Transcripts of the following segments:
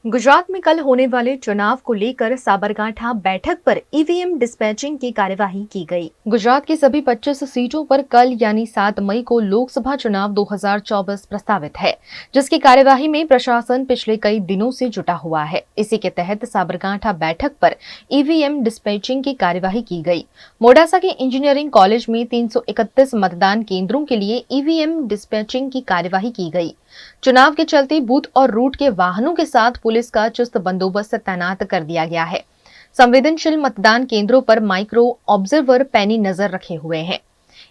गुजरात में कल होने वाले चुनाव को लेकर साबरकांठा बैठक पर ईवीएम डिस्पैचिंग की कार्यवाही की गई। गुजरात की सभी 25 सीटों पर कल यानी 7 मई को लोकसभा चुनाव 2024 प्रस्तावित है, जिसकी कार्यवाही में प्रशासन पिछले कई दिनों से जुटा हुआ है। इसी के तहत साबरकांठा बैठक पर ईवीएम डिस्पैचिंग की कार्यवाही की गई। मोडासा के इंजीनियरिंग कॉलेज में 331 मतदान केंद्रों के लिए ईवीएम डिस्पैचिंग की कार्यवाही की गई। चुनाव के चलते बूथ और रूट के वाहनों के साथ पुलिस का चुस्त बंदोबस्त तैनात कर दिया गया है। संवेदनशील मतदान केंद्रों पर माइक्रो ऑब्जर्वर पैनी नजर रखे हुए हैं।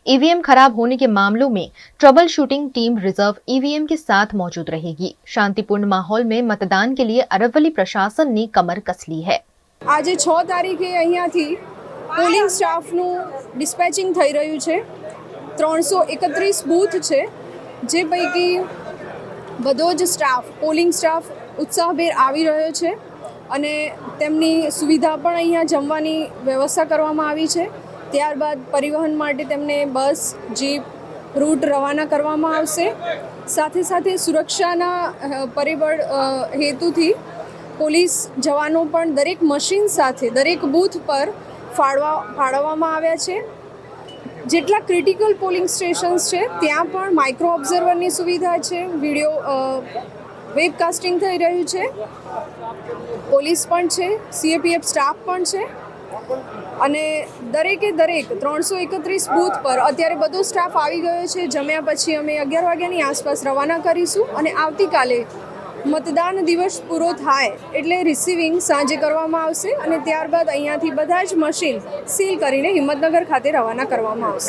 ईवीएम खराब होने के मामलों में trouble shooting team reserve EVM के साथ मौजूद रहेगी। शांतिपूर्ण माहौल में मतदान के लिए अरवली प्रशासन ने कमर कस ली है। आज 6 तारीखे અહીંયાથી પોલિંગ સ્ટાફનું ડિસ્પેચિંગ થઈ રહ્યું છે। 331 બૂથ છે, જે પૈકી બધો જ સ્ટાફ પોલિંગ સ્ટાફ ઉત્સાહભેર આવી રહ્યો છે અને તેમની સુવિધા પણ અહીંયા જમવાની વ્યવસ્થા કરવામાં આવી છે। ત્યારબાદ પરિવહન માટે તેમને બસ, જીપ, રૂટ રવાના કરવામાં આવશે। સાથે સાથે સુરક્ષાના પરિબળ હેતુથી પોલીસ જવાનો પણ દરેક મશીન સાથે દરેક બૂથ પર ફાળવવામાં આવ્યા છે। જેટલા ક્રિટિકલ પોલિંગ સ્ટેશન્સ છે ત્યાં પણ માઇક્રો ઓબ્ઝર્વરની સુવિધા છે, વિડીયો વેબકાસ્ટિંગ થઈ રહ્યું છે, પોલીસ પણ છે, સીએપીએફ સ્ટાફ પણ છે અને દરેકે દરેક 331 બૂથ પર અત્યારે બધો સ્ટાફ આવી ગયો છે। જમ્યા પછી અમે 11 વાગ્યાની આસપાસ રવાના કરીશું અને આવતીકાલે मतदान दिवस पूरो थाय एटले रिसीविंग सांजे करवामां आवशे અને ત્યારબાદ અહીંયાથી બધા જ મશીન સીલ કરીને હિંમતનગર ખાતે રવાના કરવામાં આવશે।